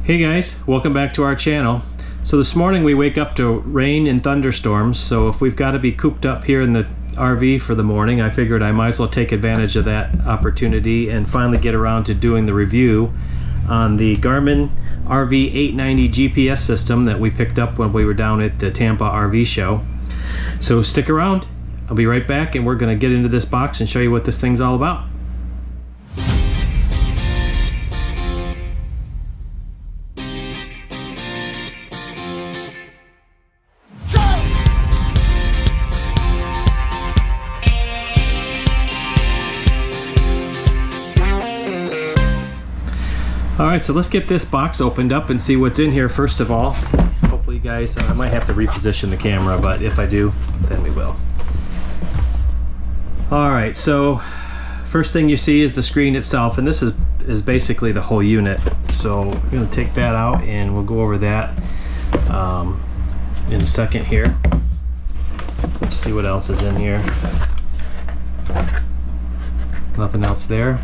Hey guys, welcome back to our channel. So this morning we wake up to rain and thunderstorms, so if we've got to be cooped up here in the RV for the morning, I figured I might as well take advantage of that opportunity and finally get around to doing the review on the Garmin RV 890 GPS system that we picked up when we were down at the Tampa RV show. So stick around, I'll be right back and we're going to get into this box and show you what this thing's all about. Alright, so let's get this box opened up and see what's in here first of all. Hopefully you guys, I might have to reposition the camera, but if I do, then we will. Alright, so first thing you see is the screen itself, and this is basically the whole unit. So we're going to take that out and we'll go over that in a second here. Let's see what else is in here. Nothing else there.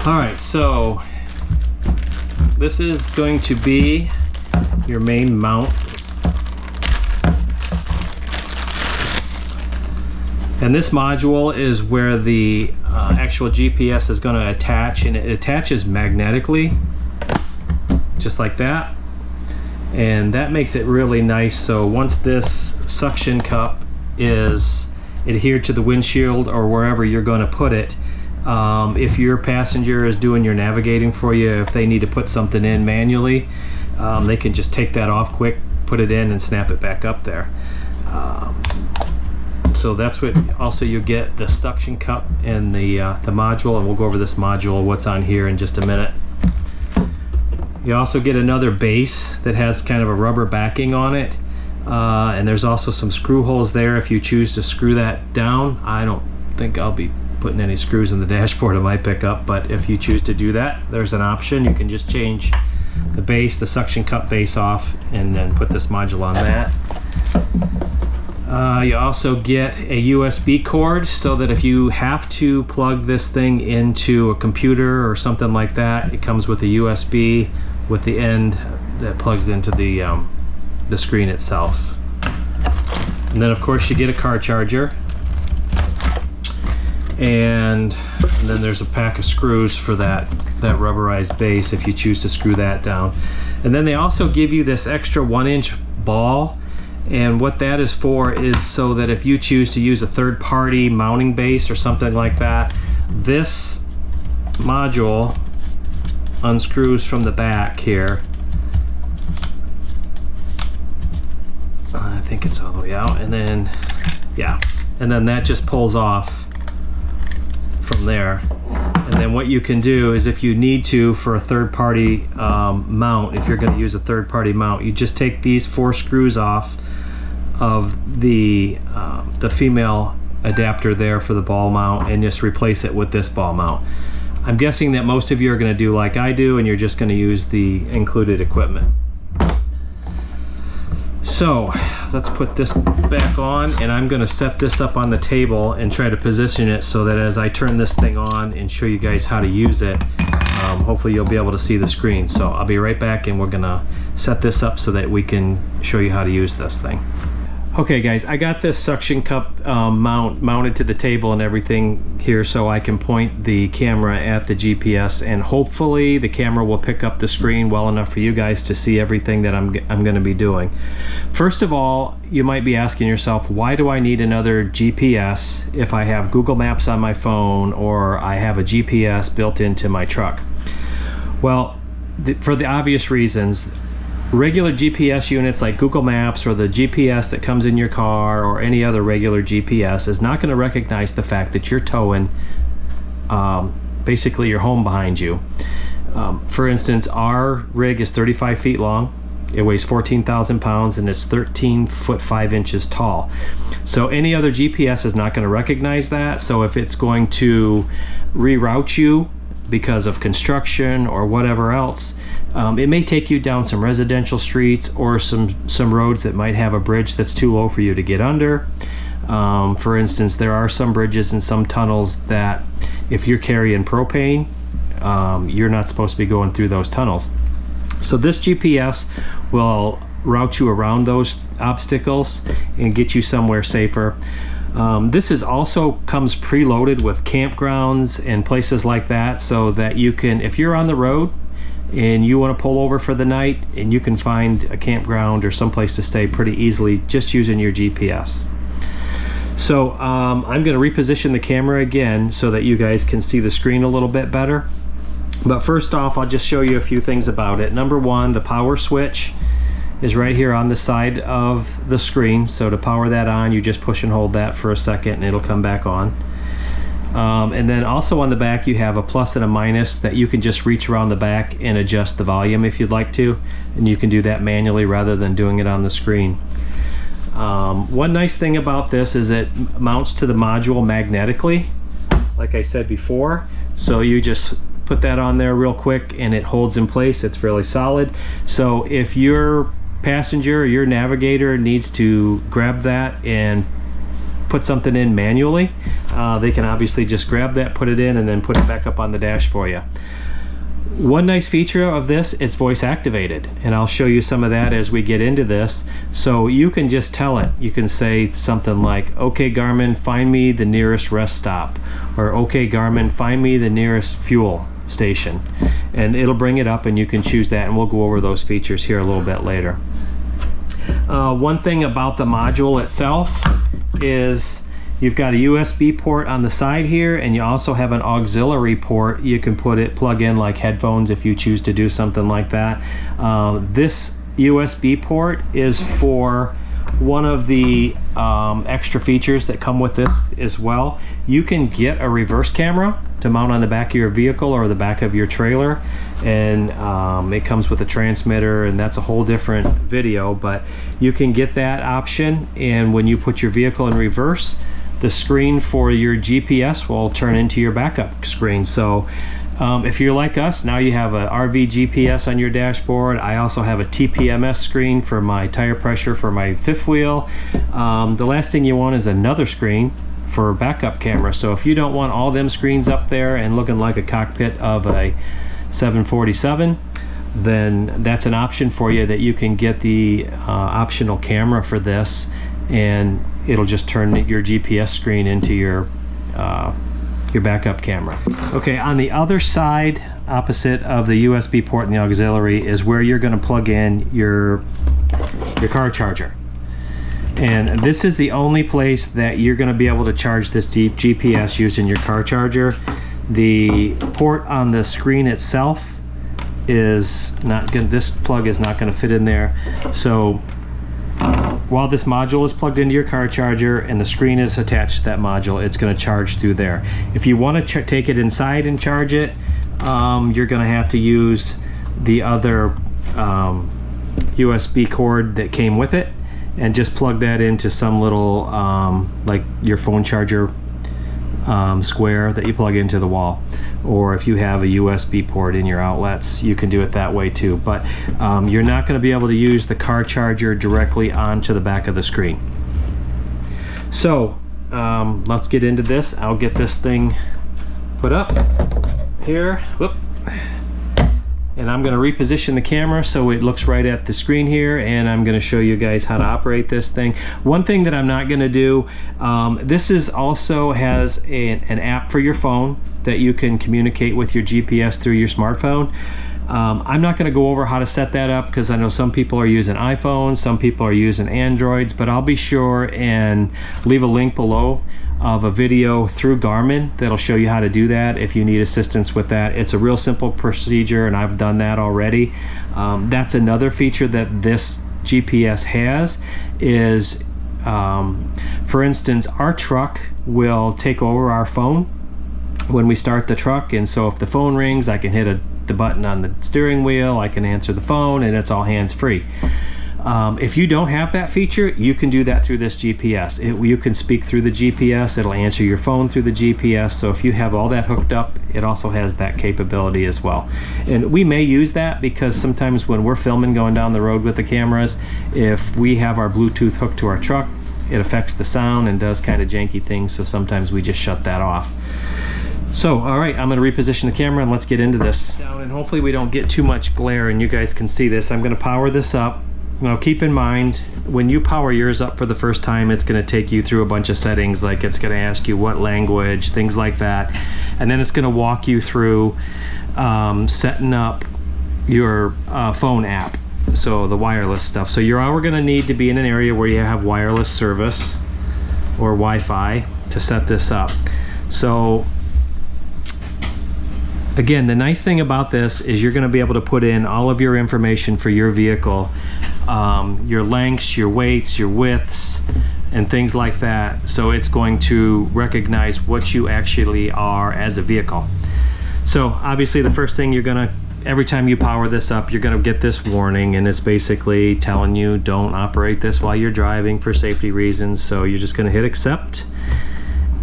Alright, so this is going to be your main mount. And this module is where the actual GPS is going to attach, and it attaches magnetically, just like that. And that makes it really nice. So once this suction cup is adhered to the windshield or wherever you're going to put it, if your passenger is doing your navigating for you, if they need to put something in manually, they can just take that off quick, put it in and snap it back up there. So that's what also you get, the suction cup and the module, and we'll go over this module, what's on here in just a minute. You also get another base that has kind of a rubber backing on it, and there's also some screw holes there if you choose to screw that down. I don't think I'll be putting any screws in the dashboard of my pickup, but if you choose to do that, there's an option. You can just change the base, the suction cup base off, and then put this module on that. You also get a USB cord, so that if you have to plug this thing into a computer or something like that, it comes with a USB with the end that plugs into the screen itself. And then of course you get a car charger. And then there's a pack of screws for that rubberized base if you choose to screw that down. And then they also give you this extra 1-inch ball, and what that is for is so that if you choose to use a third-party mounting base or something like that, this module unscrews from the back here. I think it's all the way out, and then yeah, and then that just pulls off from there. And then what you can do is, if you need to for a third-party mount, if you're going to use a third-party mount, you just take these 4 screws off of the female adapter there for the ball mount and just replace it with this ball mount. I'm guessing that most of you are going to do like I do, and you're just going to use the included equipment. So let's put this back on, and I'm going to set this up on the table and try to position it so that as I turn this thing on and show you guys how to use it, hopefully you'll be able to see the screen. So I'll be right back, and we're going to set this up so that we can show you how to use this thing. Okay guys, I got this suction cup mounted to the table and everything here, so I can point the camera at the GPS, and hopefully the camera will pick up the screen well enough for you guys to see everything that I'm going to be doing. First of all, you might be asking yourself, why do I need another GPS if I have Google Maps on my phone or I have a GPS built into my truck? Well, for the obvious reasons. Regular GPS units like Google Maps or the GPS that comes in your car or any other regular GPS is not going to recognize the fact that you're towing basically your home behind you. For instance, our rig is 35 feet long, it weighs 14,000 pounds, and it's 13 foot 5 inches tall. So any other GPS is not going to recognize that. So if it's going to reroute you because of construction or whatever else, it may take you down some residential streets or some roads that might have a bridge that's too low for you to get under. For instance, there are some bridges and some tunnels that if you're carrying propane, you're not supposed to be going through those tunnels. So this GPS will route you around those obstacles and get you somewhere safer. This is also comes preloaded with campgrounds and places like that, so that you can, if you're on the road and you want to pull over for the night, and you can find a campground or someplace to stay pretty easily just using your GPS. So I'm going to reposition the camera again so that you guys can see the screen a little bit better. But first off, I'll just show you a few things about it. Number one, the power switch is right here on the side of the screen. So to power that on, you just push and hold that for a second and it'll come back on. And then also on the back you have a plus and a minus that you can just reach around the back and adjust the volume if you'd like to, and you can do that manually rather than doing it on the screen. One nice thing about this is it mounts to the module magnetically, like I said before. So you just put that on there real quick and it holds in place. It's fairly solid. So if your passenger or your navigator needs to grab that and put something in manually, they can obviously just grab that, put it in, and then put it back up on the dash for you. One nice feature of this, it's voice activated, and I'll show you some of that as we get into this. So you can just tell it, you can say something like, okay Garmin, find me the nearest rest stop, or okay Garmin, find me the nearest fuel station, and it'll bring it up and you can choose that, and we'll go over those features here a little bit later. One thing about the module itself is you've got a USB port on the side here, and you also have an auxiliary port. You can plug in like headphones if you choose to do something like that. This USB port is for one of the extra features that come with this as well. You can get a reverse camera to mount on the back of your vehicle or the back of your trailer, and it comes with a transmitter, and that's a whole different video, but you can get that option. And when you put your vehicle in reverse, the screen for your GPS will turn into your backup screen. So if you're like us, now you have a RV GPS on your dashboard. I also have a TPMS screen for my tire pressure for my fifth wheel. The last thing you want is another screen for backup camera. So if you don't want all them screens up there and looking like a cockpit of a 747, then that's an option for you, that you can get the optional camera for this, and it'll just turn your GPS screen into your backup camera. Okay, on the other side, opposite of the USB port and the auxiliary, is where you're going to plug in your car charger. And this is the only place that you're going to be able to charge this GPS using your car charger. The port on the screen itself is not good. This plug is not going to fit in there. So while this module is plugged into your car charger and the screen is attached to that module, it's going to charge through there. If you want to take it inside and charge it, you're going to have to use the other USB cord that came with it, and just plug that into some little like your phone charger square that you plug into the wall. Or if you have a USB port in your outlets, you can do it that way too. But you're not going to be able to use the car charger directly onto the back of the screen. So let's get into this. I'll get this thing put up here. Whoop. And I'm going to reposition the camera so it looks right at the screen here, and I'm going to show you guys how to operate this thing. One thing that I'm not going to do, this is also has an app for your phone that you can communicate with your GPS through your smartphone. I'm not going to go over how to set that up, because I know some people are using iPhones, some people are using Androids, but I'll be sure and leave a link below of a video through Garmin that'll show you how to do that if you need assistance with that. It's a real simple procedure, and I've done that already. That's another feature that this GPS has is, for instance, our truck will take over our phone when we start the truck, and so if the phone rings, I can hit the button on the steering wheel, I can answer the phone, and it's all hands-free. If you don't have that feature, you can do that through this GPS. You can speak through the GPS, it'll answer your phone through the GPS. So if you have all that hooked up, it also has that capability as well. And we may use that because sometimes when we're filming going down the road with the cameras, if we have our Bluetooth hooked to our truck, it affects the sound and does kind of janky things, so sometimes we just shut that off. So, all right, I'm going to reposition the camera and let's get into this. Down, and hopefully we don't get too much glare and you guys can see this. I'm going to power this up. Now keep in mind, when you power yours up for the first time, it's going to take you through a bunch of settings, like it's going to ask you what language, things like that. And then it's going to walk you through setting up your phone app, so the wireless stuff. So you're going to need to be in an area where you have wireless service or Wi-Fi to set this up. So again, the nice thing about this is you're going to be able to put in all of your information for your vehicle, your lengths, your weights, your widths, and things like that. So it's going to recognize what you actually are as a vehicle. So obviously the first thing every time you power this up, you're going to get this warning, and it's basically telling you don't operate this while you're driving for safety reasons. So you're just going to hit accept,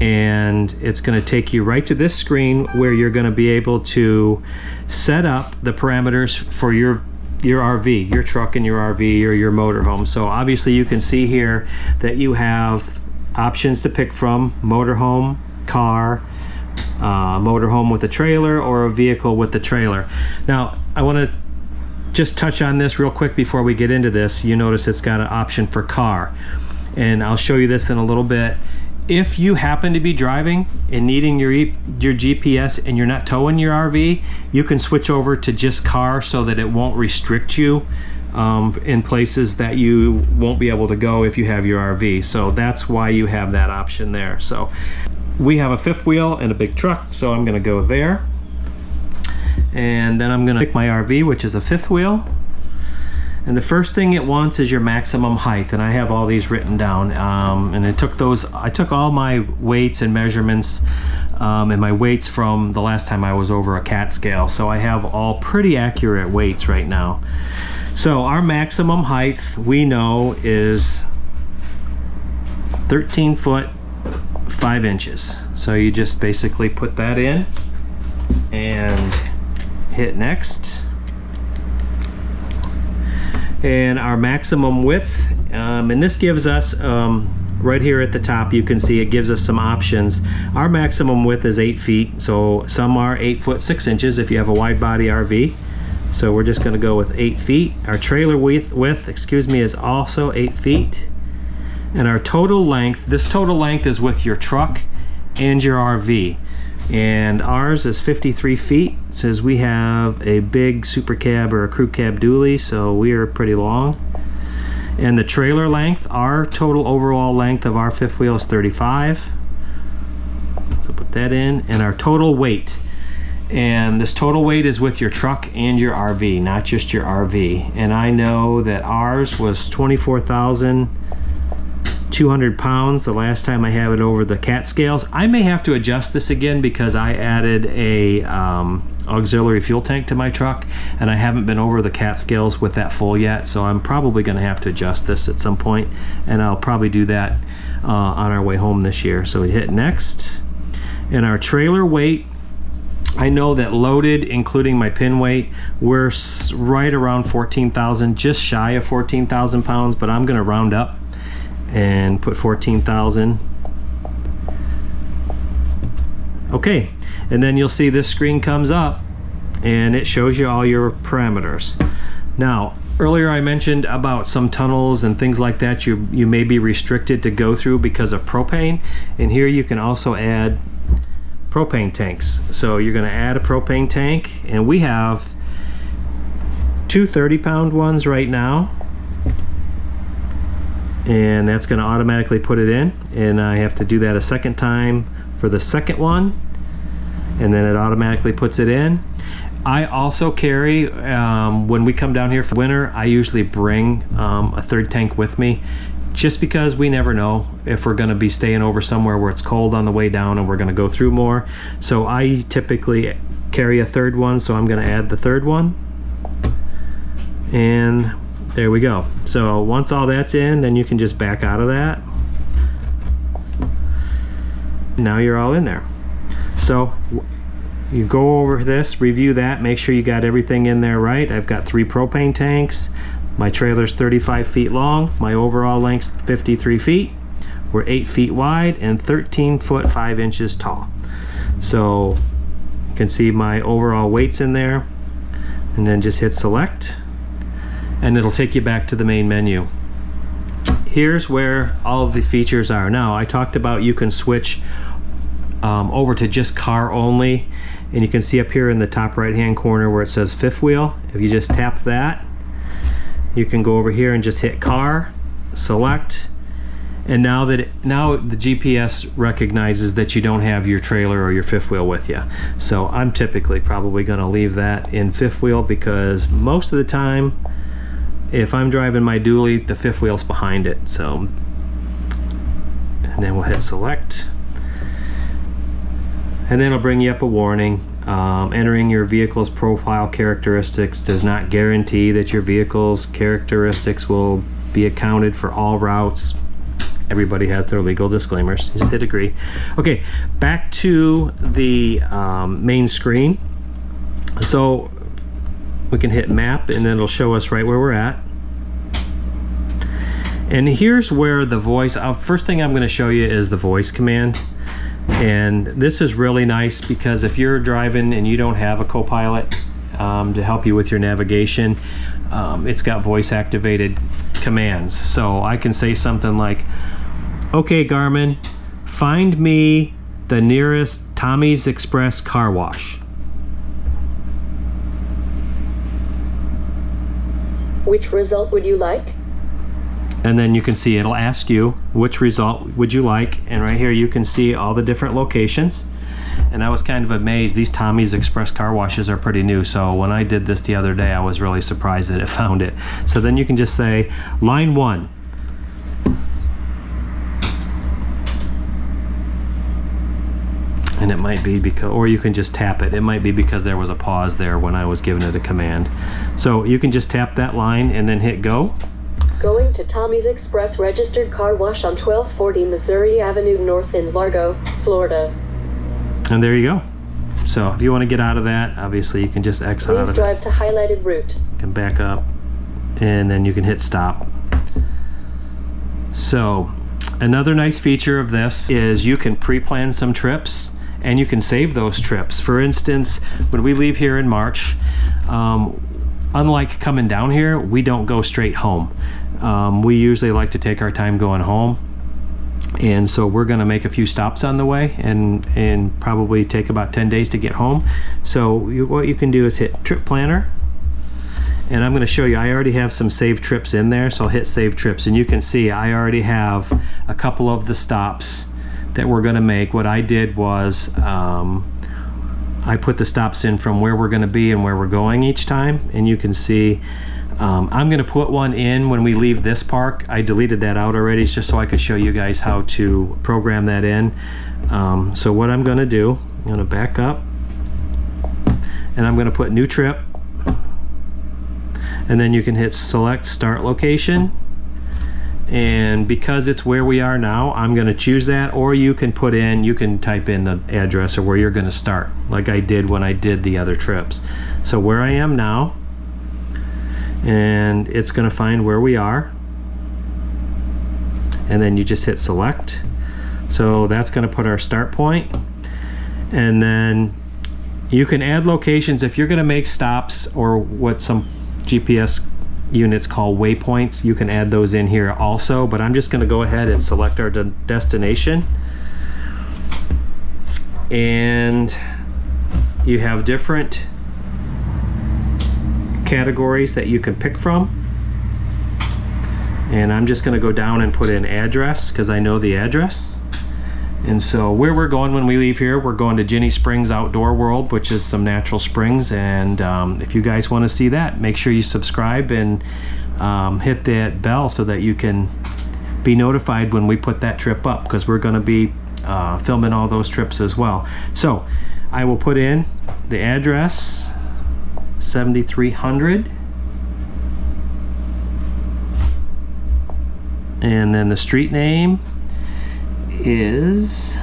and it's going to take you right to this screen where you're going to be able to set up the parameters for your RV, your truck and your RV or your motorhome. So obviously you can see here that you have options to pick from: motorhome, car, motorhome with a trailer, or a vehicle with the trailer. Now I want to just touch on this real quick before we get into this. You notice it's got an option for car, and I'll show you this in a little bit. If you happen to be driving and needing your GPS and you're not towing your RV, you can switch over to just car so that it won't restrict you in places that you won't be able to go if you have your RV. So that's why you have that option there. So we have a fifth wheel and a big truck, so I'm going to go there, and then I'm going to pick my RV, which is a fifth wheel. And the first thing it wants is your maximum height, and I have all these written down. And I took all my weights and measurements, and my weights from the last time I was over a cat scale. So I have all pretty accurate weights right now. So our maximum height, we know, is 13 foot 5 inches. So you just basically put that in and hit next. And our maximum width, and this gives us right here at the top, you can see it gives us some options. Our maximum width is 8 feet, so some are 8 foot 6 inches if you have a wide body RV. So we're just going to go with 8 feet. Our trailer width, excuse me, is also 8 feet. And our total length, this total length is with your truck and your RV. And ours is 53 feet. It says we have a big super cab or a crew cab dually, so we are pretty long. And the trailer length, our total overall length of our fifth wheel is 35. So put that in. And our total weight, and this total weight is with your truck and your RV, not just your RV. And I know that ours was 24,200 pounds the last time I have it over the cat scales. I may have to adjust this again because I added a auxiliary fuel tank to my truck, and I haven't been over the cat scales with that full yet, so I'm probably going to have to adjust this at some point, and I'll probably do that on our way home this year. So we hit next. And our trailer weight, I know that loaded, including my pin weight, we're right around 14,000, just shy of 14,000 pounds, but I'm going to round up and put 14,000. Okay, and then you'll see this screen comes up and it shows you all your parameters. Now, earlier I mentioned about some tunnels and things like that you may be restricted to go through because of propane, and here you can also add propane tanks. So you're going to add a propane tank, and we have two 30-pound ones right now, and that's going to automatically put it in, and I have to do that a second time for the second one, and then it automatically puts it in. I also carry, when we come down here for winter, I usually bring a third tank with me, just because we never know if we're going to be staying over somewhere where it's cold on the way down and we're going to go through more. So I typically carry a third one, so I'm going to add the third one, and there we go. So once all that's in, then you can just back out of that. Now you're all in there. So you go over this, review that, make sure you got everything in there right. I've got 3 propane tanks. My trailer's 35 feet long. My overall length's 53 feet. We're 8 feet wide and 13 foot 5 inches tall. So you can see my overall weights in there, and then just hit select, and it'll take you back to the main menu. Here's where all of the features are. Now, I talked about you can switch over to just car only, and you can see up here in the top right hand corner where it says fifth wheel. If you just tap that, you can go over here and just hit car, select, and now the GPS recognizes that you don't have your trailer or your fifth wheel with you. So I'm typically probably going to leave that in fifth wheel, because most of the time if I'm driving my dually, the fifth wheel's behind it. So, and then we'll hit select, and then it'll bring you up a warning. Entering your vehicle's profile characteristics does not guarantee that your vehicle's characteristics will be accounted for all routes. Everybody has their legal disclaimers. Just hit agree. Okay, back to the main screen. So we can hit map, and then it'll show us right where we're at. And here's where the voice, first thing I'm going to show you is the voice command. And this is really nice because if you're driving and you don't have a co-pilot to help you with your navigation, it's got voice activated commands. So I can say something like, okay Garmin, find me the nearest Tommy's Express car wash. Which result would you like? And then you can see it'll ask you which result would you like, and right here you can see all the different locations. And I was kind of amazed, these Tommy's Express car washes are pretty new, so when I did this the other day I was really surprised that it found it. So then you can just say line 1. And it might be because, or you can just tap it. It might be because there was a pause there when I was giving it a command. So you can just tap that line and then hit go. Going to Tommy's Express registered car wash on 1240 Missouri Avenue North in Largo, Florida. And there you go. So if you want to get out of that, obviously you can just exit out of it. Please drive to highlighted route. You can back up, and then you can hit stop. So another nice feature of this is you can pre-plan some trips, and you can save those trips. For instance, when we leave here in March, unlike coming down here, we don't go straight home. We usually like to take our time going home, and so we're going to make a few stops on the way, and probably take about 10 days to get home. So what you can do is hit trip planner, and I'm going to show you, I already have some saved trips in there, so I'll hit save trips, and you can see I already have a couple of the stops that we're going to make. What I did was I put the stops in from where we're going to be and where we're going each time, and you can see I'm going to put one in when we leave this park. I deleted that out already just so I could show you guys how to program that in. So what I'm going to do, I'm going to back up, and I'm going to put new trip, and then you can hit select start location. And because it's where we are now, I'm going to choose that, or you can type in the address or where you're going to start, like I did when I did the other trips. So where I am now, and it's going to find where we are, and then you just hit select. So that's going to put our start point, and then you can add locations if you're going to make stops, or what some GPS units call waypoints. You can add those in here also, but I'm just going to go ahead and select our destination, and you have different categories that you can pick from, and I'm just going to go down and put in address because I know the address. And so where we're going when we leave here, we're going to Ginny Springs Outdoor World, which is some natural springs. And if you guys want to see that, make sure you subscribe and hit that bell so that you can be notified when we put that trip up, because we're going to be filming all those trips as well. So I will put in the address, 7300, and then the street name is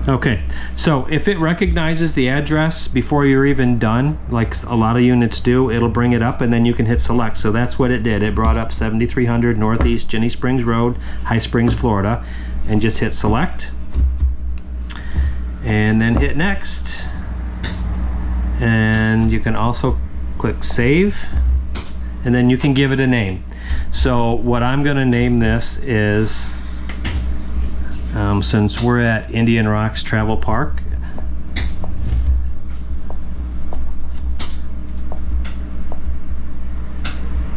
Okay, so if it recognizes the address before you're even done, like a lot of units do, it'll bring it up and then you can hit select. So that's what it did. It brought up 7300 Northeast Jenny Springs Road, High Springs, Florida, and just hit select. And then hit next. And you can also click save. And then you can give it a name. So what I'm gonna name this is, since we're at Indian Rocks Travel Park,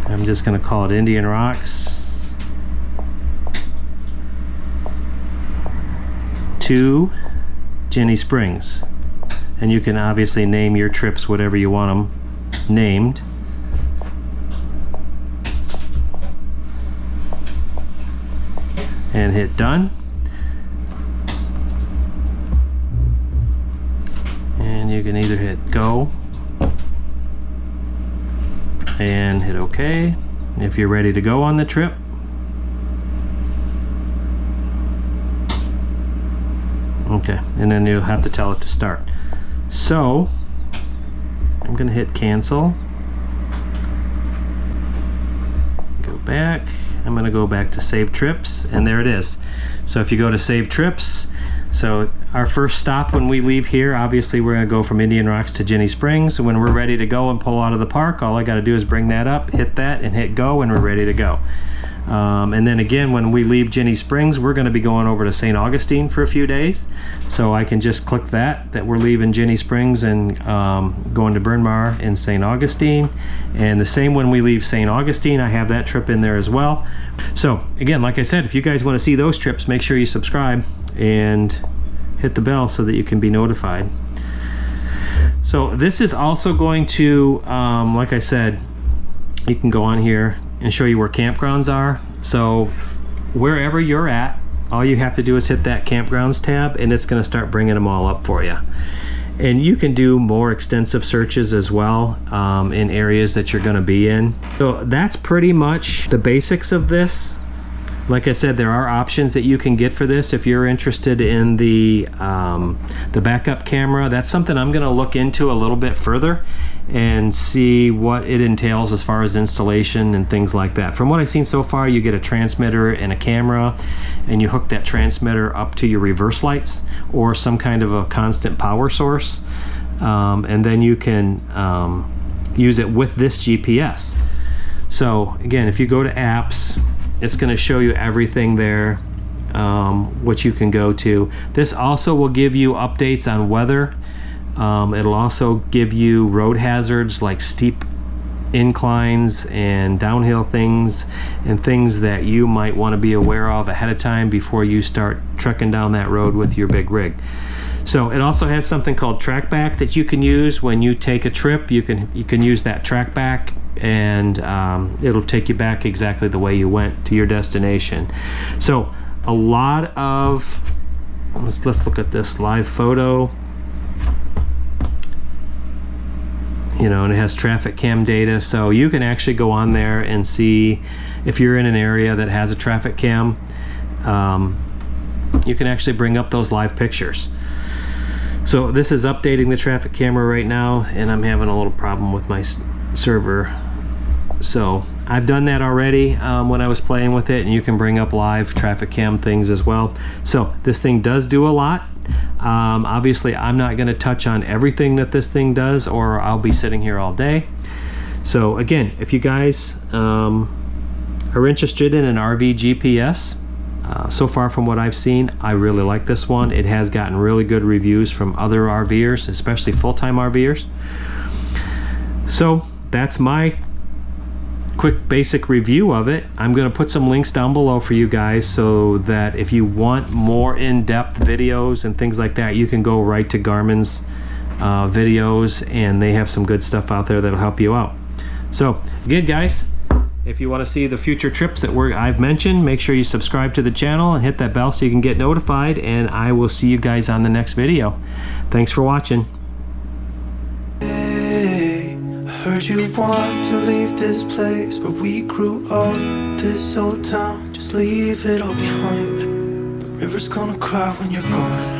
I'm just going to call it Indian Rocks to Jenny Springs. And you can obviously name your trips whatever you want them named. And hit done. And you can either hit go and hit OK if you're ready to go on the trip. Okay, and then you'll have to tell it to start. So I'm gonna hit cancel. Go back. I'm gonna go back to save trips, and there it is. So if you go to save trips, so our first stop when we leave here, obviously we're gonna go from Indian Rocks to Jenny Springs. When we're ready to go and pull out of the park, all I gotta do is bring that up, hit that, and hit go, and we're ready to go. And then again, when we leave Jenny Springs, we're gonna be going over to St. Augustine for a few days. So I can just click that we're leaving Jenny Springs and going to Bryn Mawr in St. Augustine. And the same when we leave St. Augustine, I have that trip in there as well. So again, like I said, if you guys wanna see those trips, make sure you subscribe and hit the bell so that you can be notified. So this is also going to, like I said, you can go on here and show you where campgrounds are. So wherever you're at, all you have to do is hit that campgrounds tab and it's going to start bringing them all up for you. And you can do more extensive searches as well in areas that you're going to be in. So that's pretty much the basics of this. Like I said, there are options that you can get for this if you're interested in the backup camera. That's something I'm going to look into a little bit further and see what it entails as far as installation and things like that. From what I've seen so far, you get a transmitter and a camera, and you hook that transmitter up to your reverse lights or some kind of a constant power source, and then you can use it with this GPS. So again, if you go to apps, it's going to show you everything there, what you can go to. This also will give you updates on weather. It'll also give you road hazards like steep inclines and downhill things and things that you might want to be aware of ahead of time before you start trekking down that road with your big rig. So it also has something called TrackBack that you can use when you take a trip. You can use that TrackBack and it'll take you back exactly the way you went to your destination. So a lot of, let's look at this live photo. You know, and it has traffic cam data, so you can actually go on there and see if you're in an area that has a traffic cam. You can actually bring up those live pictures. So this is updating the traffic camera right now, and I'm having a little problem with my server. So I've done that already when I was playing with it, and you can bring up live traffic cam things as well. So this thing does do a lot. Obviously I'm not going to touch on everything that this thing does, or I'll be sitting here all day. So again, if you guys are interested in an RV GPS, so far from what I've seen, I really like this one. It has gotten really good reviews from other RVers, especially full-time RVers. So that's my quick basic review of it. I'm going to put some links down below for you guys so that if you want more in-depth videos and things like that, you can go right to Garmin's videos, and they have some good stuff out there that'll help you out. So again, guys, if you want to see the future trips that I've mentioned, make sure you subscribe to the channel and hit that bell so you can get notified, and I will see you guys on the next video. Thanks for watching. Heard you want to leave this place where we grew up, this old town, just leave it all behind. The river's gonna cry when you're gone.